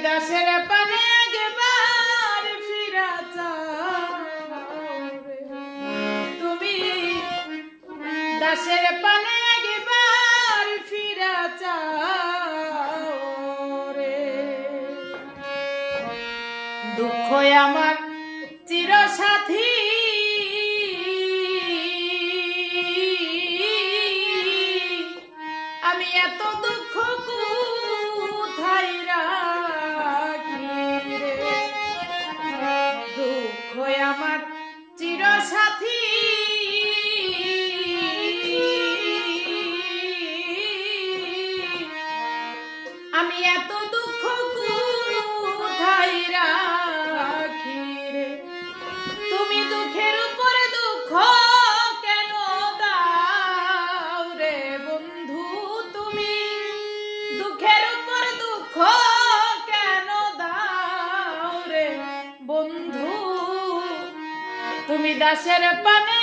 দাসের পানে একবার ফিরা চাও রে। তুমি দাসের পানে একবার ফিরা চাও রে। দুঃখ আমার চিরসাথী, আমি এত দুঃখ কোথায় রাখি রে। দুঃখ আমার চিরসাথী, আমি এত দুঃখ কোথায় রাখি রে। তুমি দুঃখের উপরে দুঃখ কেন দাও রে বন্ধু। তুমি দুঃখের উপরে দুঃখ কেন দাও রে বন্ধু। তুমি দাসের পানে